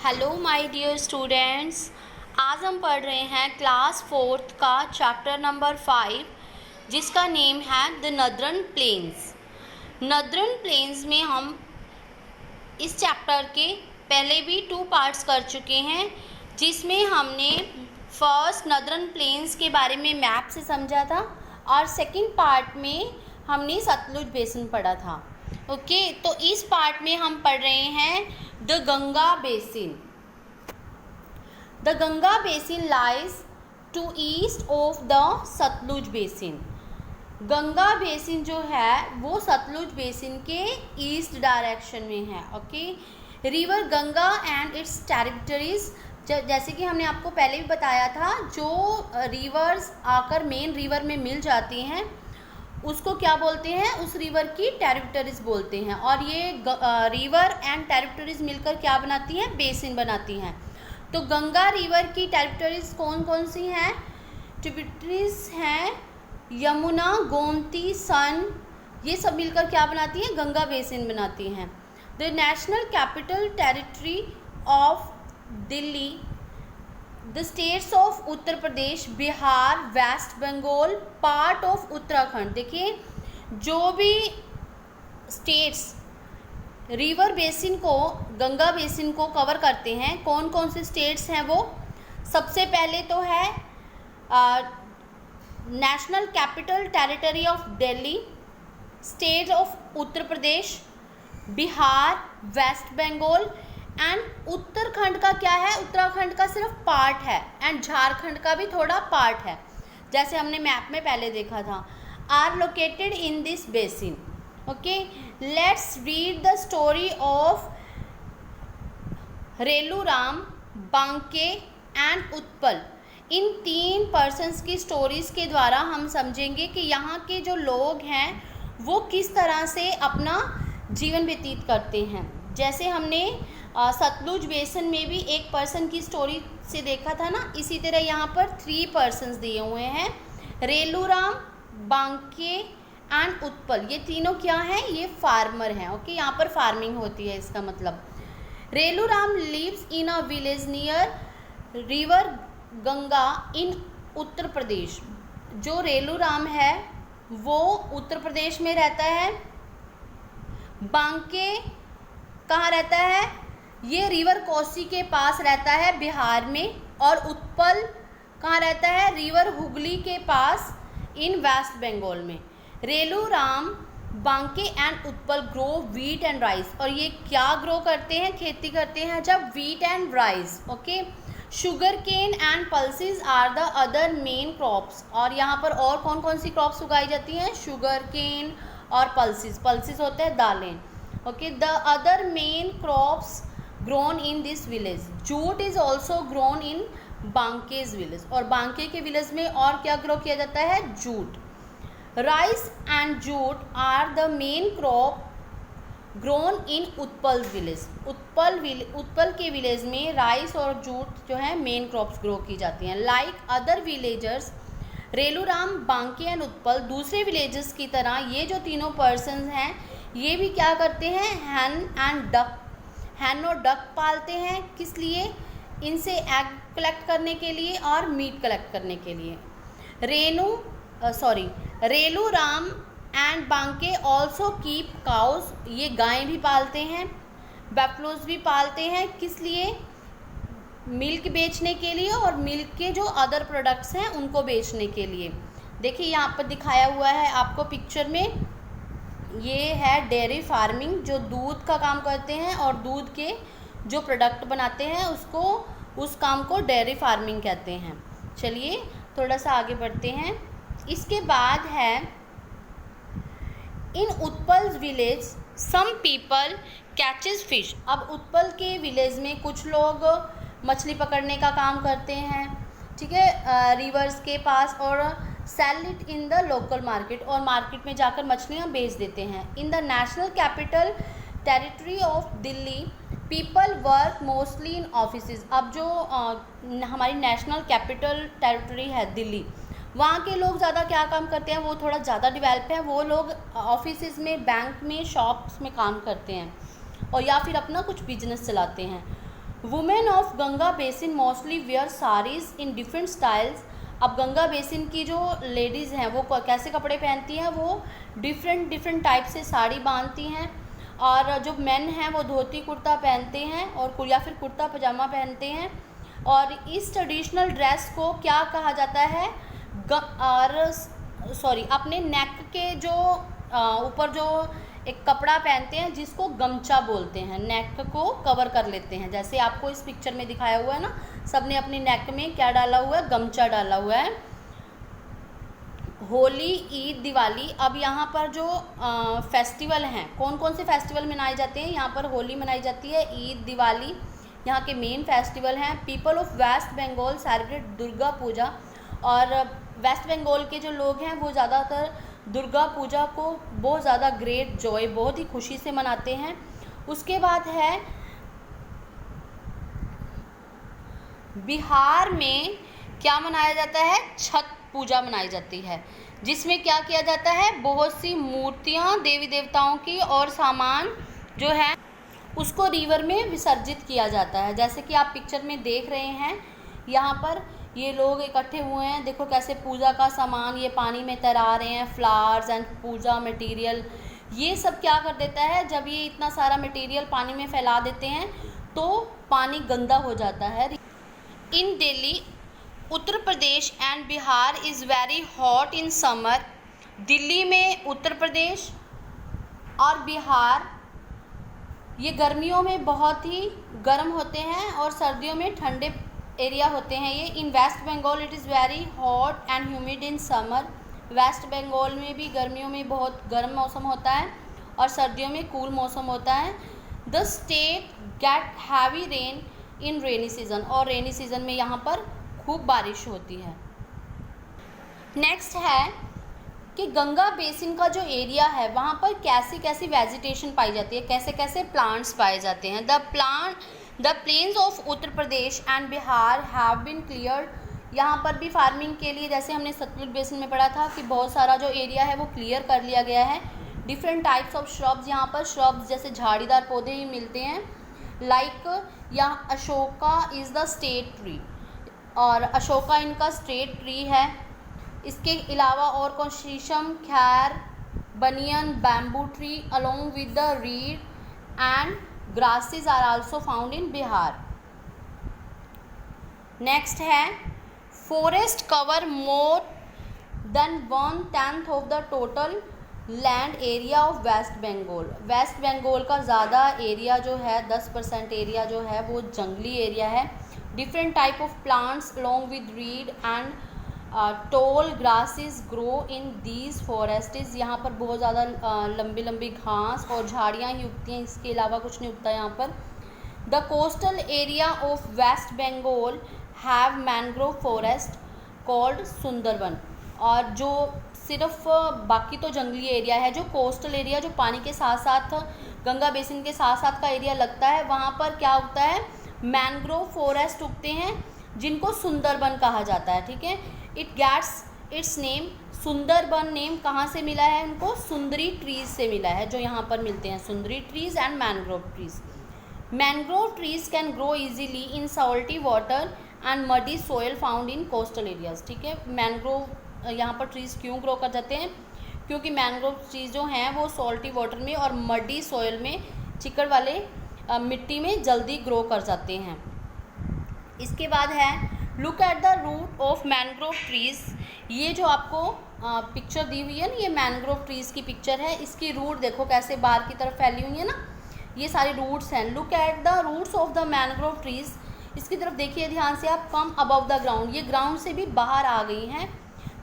Hello my dear students. आज हम पढ़ रहे हैं क्लास 4th का चैप्टर नंबर 5 जिसका नेम है the northern plains. Northern plains में हम इस चैप्टर के पहले भी 2 पार्ट्स कर चुके हैं, जिसमें हमने फर्स्ट नदरन प्लेन्स के बारे में मैप से समझा था और सेकंड पार्ट में हमने सतलुज बेसिन पढ़ा था। ओके, तो इस पार्ट में हम पढ़ रहे हैं the Ganga basin. The Ganga basin lies to east of the Sutlej basin. Ganga basin जो है वो सतलुज बेसिन के ईस्ट डायरेक्शन में है। Okay, river Ganga and its territories, जैसे कि हमने आपको पहले भी बताया था, जो रिवर्स आकर मेन रिवर में मिल जाती हैं उसको क्या बोलते हैं, उस रिवर की टेरिटरीज बोलते हैं। और ये रिवर एंड टेरिटरीज मिलकर क्या बनाती हैं, बेसिन बनाती हैं। तो गंगा रिवर की टेरिटरीज कौन कौन सी हैं? ट्रिब्यूटरीज हैं यमुना, गोमती, सन, ये सब मिलकर क्या बनाती हैं, गंगा बेसिन बनाती हैं। The national capital territory of Delhi, the states of Uttar Pradesh, Bihar, West Bengal, part of Uttarakhand. देखिए, जो भी स्टेट्स रिवर बेसिन को, गंगा बेसिन को कवर करते हैं, कौन कौन से स्टेट्स हैं वो? सबसे पहले तो है national capital territory of Delhi, state of Uttar Pradesh, Bihar, West Bengal and Uttarakhand का क्या है, उत्तराखंड का सिर्फ पार्ट है एंड झारखंड का भी थोड़ा पार्ट है, जैसे हमने मैप में पहले देखा था, are located in this basin. Okay, let's read the story of Reluram, Banke and Utpal. इन 3 पर्सन्स की स्टोरीज के द्वारा हम समझेंगे कि यहाँ के जो लोग हैं वो किस तरह से अपना जीवन व्यतीत करते हैं। जैसे हमने सतलुज बेसिन में भी एक पर्सन की स्टोरी से देखा था ना, इसी तरह यहाँ पर 3 पर्सन्स दिए हुए हैं, रेलूराम, बांके एंड उत्पल। ये तीनों क्या हैं, ये फार्मर हैं। ओके, यहाँ पर फार्मिंग होती है, इसका मतलब। Reluram lives in a village near river Ganga in Uttar Pradesh. जो रेलूराम है वो उत्तर प्रदेश में रहता है। बांके कहाँ रहता है, ये रिवर कोसी के पास रहता है, बिहार में। और उत्पल कहाँ रहता है, रिवर हुगली के पास इन वेस्ट बंगाल में। Reluram, Banke and Utpal grow wheat and rice. और ये क्या ग्रो करते हैं, खेती करते हैं जब, wheat and rice. Okay, sugar cane and pulses are the other main crops. और यहाँ पर और कौन कौन सी क्रॉप्स उगाई जाती हैं, शुगर केन और पल्सेस। पल्सेस होते हैं दालें। Okay, the other main crops grown in this village. Jute is also grown in Banke's village. और बांके के विलेज में और क्या ग्रो किया जाता है, jute. Rice and jute are the main crop grown in Utpal village. Utpal के विलेज में राइस और जूट जो है मेन क्रॉप्स ग्रो की जाती हैं। Like other villagers, Reluram, Banke and Utpal, दूसरे विलेजेस की तरह ये जो तीनों पर्सन्स हैं ये भी क्या करते हैं, हैन और डक पालते हैं। किस लिए, इनसे एग कलेक्ट करने के लिए और मीट कलेक्ट करने के लिए। Reluram and Banke also keep cows, ये गायें भी पालते हैं, बैफलोज भी पालते हैं। किस लिए, मिल्क बेचने के लिए और मिल्क के जो अदर प्रोडक्ट्स हैं उनको बेचने के लिए। देखिए यहाँ पर दिखाया हुआ है आपको पिक्चर में, ये है डेयरी फार्मिंग, जो दूध का काम करते हैं और दूध के जो प्रोडक्ट बनाते हैं उसको, उस काम को डेयरी फार्मिंग कहते हैं। चलिए थोड़ा सा आगे बढ़ते हैं। इसके बाद है in Utpal village some people catches fish. अब उत्पल के विलेज में कुछ लोग मछली पकड़ने का काम करते हैं, ठीक है, रिवर्स के पास, और sell it in the local market, और मार्केट में जाकर मछलियाँ बेच देते हैं। In the national capital territory of Delhi people work mostly in offices. अब जो हमारी नेशनल कैपिटल टेरिटरी है दिल्ली, वहाँ के लोग ज़्यादा क्या काम करते हैं, वो थोड़ा ज़्यादा डेवलप है, वो लोग ऑफिसेज में, बैंक में, शॉप्स में काम करते हैं और या फिर अपना कुछ बिजनेस चलाते हैं। Women of Ganga basin mostly wear saris in different styles. अब गंगा बेसिन की जो लेडीज़ हैं वो कैसे कपड़े पहनती हैं, वो डिफरेंट टाइप से साड़ी बांधती हैं। और जो मेन हैं वो धोती कुर्ता पहनते हैं और या फिर कुर्ता पजामा पहनते हैं। और इस ट्रेडिशनल ड्रेस को क्या कहा जाता है, अपने नेक के जो ऊपर जो एक कपड़ा पहनते हैं जिसको गमछा बोलते हैं, नेक को कवर कर लेते हैं। जैसे आपको इस पिक्चर में दिखाया हुआ है ना, सबने अपने नेक में क्या डाला हुआ है, गमछा डाला हुआ है। होली, ईद, दिवाली। अब यहाँ पर जो फेस्टिवल हैं, कौन कौन से फेस्टिवल मनाए जाते हैं, यहाँ पर होली मनाई जाती है, ईद, दिवाली यहाँ के मेन फेस्टिवल हैं। People of waste Bengal celebrate Durga Puja. और वेस्ट बंगाल के जो लोग हैं वो ज़्यादातर दुर्गा पूजा को बहुत ज़्यादा ग्रेट जॉय, बहुत ही खुशी से मनाते हैं। उसके बाद है बिहार में क्या मनाया जाता है, छठ पूजा मनाई जाती है, जिसमें क्या किया जाता है, बहुत सी मूर्तियाँ देवी देवताओं की और सामान जो है उसको रिवर में विसर्जित किया जाता है। जैसे कि आप पिक्चर में देख रहे हैं, यहाँ पर ये लोग इकट्ठे हुए हैं, देखो कैसे पूजा का सामान ये पानी में तैरा रहे हैं, फ्लावर्स एंड पूजा मटेरियल। ये सब क्या कर देता है, जब ये इतना सारा मटेरियल पानी में फैला देते हैं तो पानी गंदा हो जाता है। In Delhi, Uttar Pradesh and Bihar is very hot in summer. Delhi में, उत्तर प्रदेश और बिहार ये गर्मियों में बहुत ही गर्म होते हैं और सर्दियों में ठंडे एरिया होते हैं ये। In West Bengal it is very hot and humid in summer. West Bengal में भी गर्मियों में बहुत गर्म मौसम होता है और सर्दियों में कूल मौसम होता है। The state get heavy rain in rainy season. और रेनी सीज़न में यहाँ पर खूब बारिश होती है। नेक्स्ट है कि गंगा बेसिन का जो एरिया है वहाँ पर कैसी कैसी वेजिटेशन पाई जाती है, कैसे कैसे प्लांट्स पाए जाते हैं। The plains of Uttar Pradesh and Bihar have been cleared. यहाँ पर भी फार्मिंग के लिए, जैसे हमने सतलुज बेसिन में पढ़ा था कि बहुत सारा जो एरिया है वो क्लियर कर लिया गया है। डिफरेंट टाइप्स ऑफ श्रब्स, यहाँ पर श्रब्स जैसे झाड़ीदार पौधे ही मिलते हैं। लाइक यहाँ Ashoka is the state tree, और अशोका इनका स्टेट ट्री है। इसके अलावा और कौन, sheesham, khair, banyan, bamboo tree along with the reed and grasses are also found in Bihar. Next है forest cover more than 1/10 of the total land area of West Bengal. West Bengal का ज़्यादा एरिया जो है, 10% एरिया जो है वो जंगली एरिया है। Different type of plants along with reed and toll grasses grow in these forests. यहाँ पर बहुत ज़्यादा लंबी लंबी घास और झाड़ियाँ ही उगती हैं, इसके अलावा कुछ नहीं उगता यहाँ पर। The coastal area of waste Bengal have mangrove forest called Sundarban. और जो सिर्फ बाकी तो जंगली एरिया है, जो कोस्टल एरिया, जो पानी के साथ साथ गंगा बेसिन के साथ साथ का एरिया लगता है, वहाँ पर क्या उगता है, मैनग्रोव फॉरेस्ट उगते हैं जिनको सुंदरबन कहा जाता है। ठीक है, it gets its name, Sundarban name कहाँ से मिला है उनको, सुंदरी ट्रीज से मिला है, जो यहाँ पर मिलते हैं, सुंदरी trees and mangrove trees. Mangrove trees can grow easily in salty water and muddy soil found in coastal areas. ठीक है, मैनग्रोव यहाँ पर ट्रीज क्यों ग्रो कर जाते हैं, क्योंकि मैनग्रोव ट्रीज जो हैं वो सॉल्टी वाटर में और मडी सोयल में, चिकड़ वाले मिट्टी में जल्दी ग्रो कर जाते हैं। इसके बाद है look at the root of mangrove trees. ये जो आपको पिक्चर दी हुई है ना, ये मैनग्रोव ट्रीज की पिक्चर है। इसकी रूट देखो कैसे बाहर की तरफ फैली हुई है ना, ये सारी रूट्स हैं। Look at the roots of the mangrove trees. इसकी तरफ देखिए ध्यान से आप, कम अबव द ग्राउंड, ये ग्राउंड से भी बाहर आ गई हैं।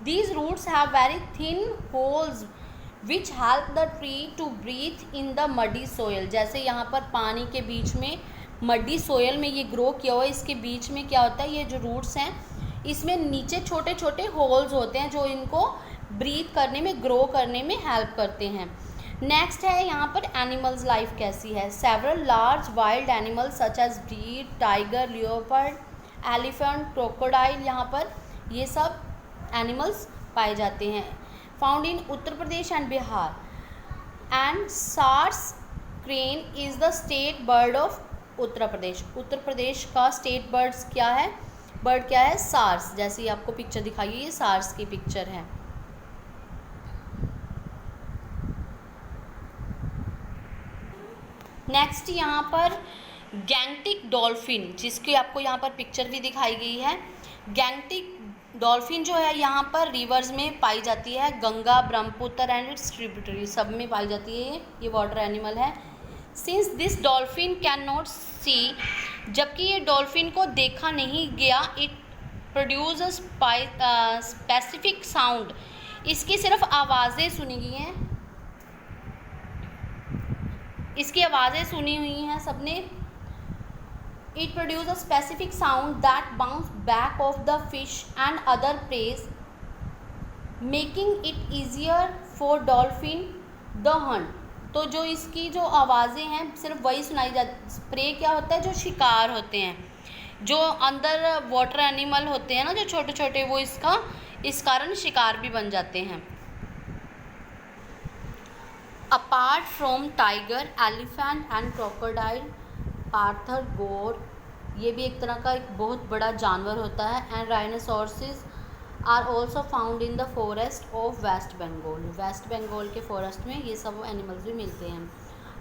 These roots have very thin holes which help the tree to breathe in the muddy soil. जैसे यहाँ पर पानी के बीच में मड्डी सोयल में ये ग्रो किया हुआ है, इसके बीच में क्या होता है, ये जो रूट्स हैं इसमें नीचे छोटे छोटे होल्स होते हैं जो इनको ब्रीथ करने में, ग्रो करने में हेल्प करते हैं। नेक्स्ट है यहाँ पर एनिमल्स लाइफ कैसी है। Several large wild animals such as deer, tiger, leopard, elephant, crocodile, यहाँ पर ये सब एनिमल्स पाए जाते हैं। Found in Uttar Pradesh and Bihar. And sarus crane is the state bird of Uttar Pradesh. Uttar Pradesh का स्टेट बर्ड्स क्या है, बर्ड क्या है, सार्स। जैसे ये आपको पिक्चर दिखाई है, ये सार्स की पिक्चर है। नेक्स्ट यहाँ पर गैंगटिक डॉल्फिन, जिसकी आपको यहाँ पर पिक्चर भी दिखाई गई है। गैंगटिक डॉल्फिन जो है यहाँ पर रिवर्स में पाई जाती है, Ganga, Brahmaputra and its tributary सब में पाई जाती है। ये वाटर एनिमल है। Since this dolphin can not see, जबकि ये डॉल्फिन को देखा नहीं गया, it produce a specific sound, इसकी सिर्फ आवाज़ें सुनी गई हैं, इसकी आवाज़ें सुनी हुई हैं सबने। It produce a specific sound that bounce back of the fish and other praise, making it easier for dolphin the Hunt. तो जो इसकी जो आवाज़ें हैं सिर्फ वही सुनाई जाती। प्रे क्या होता है, जो शिकार होते हैं, जो अंदर वाटर एनिमल होते हैं ना, जो छोटे छोटे, वो इसका इस कारण शिकार भी बन जाते हैं। Apart from tiger, elephant and crocodile, panther, gaur, ये भी एक तरह का एक बहुत बड़ा जानवर होता है। And rhinoceroses are also found in the forest of waste Bengal. West Bengal के फॉरेस्ट में ये सब एनिमल्स भी मिलते हैं।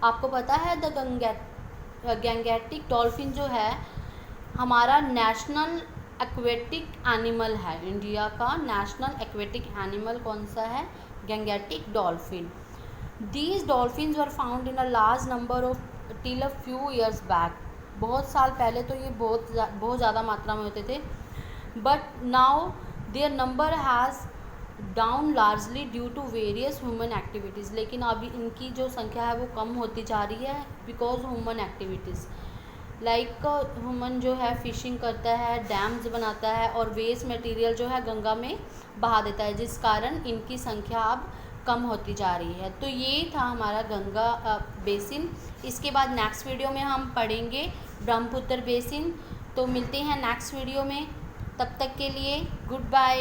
आपको पता है द गैंगेटिक डॉल्फिन जो है हमारा नेशनल एक्वेटिक एनिमल है। इंडिया का नेशनल एक्वेटिक एनिमल कौन सा है, Gangetic dolphin. These dolphins were found in a large number of till a few years back. बहुत साल पहले तो ये बहुत ज़्यादा मात्रा में होते थे, but now their number has down largely due to various human activities. लेकिन अभी इनकी जो संख्या है वो कम होती जा रही है because human activities. Like human जो है फिशिंग करता है, डैम्स बनाता है और वेस्ट मटेरियल जो है गंगा में बहा देता है, जिस कारण इनकी संख्या अब कम होती जा रही है। तो ये था हमारा गंगा बेसिन। इसके बाद नेक्स्ट वीडियो में हम पढ़ेंगे ब्रह्मपुत्र बेसिन। तो मिलते हैं नेक्स्ट वीडियो में, तब तक के लिए गुड बाय।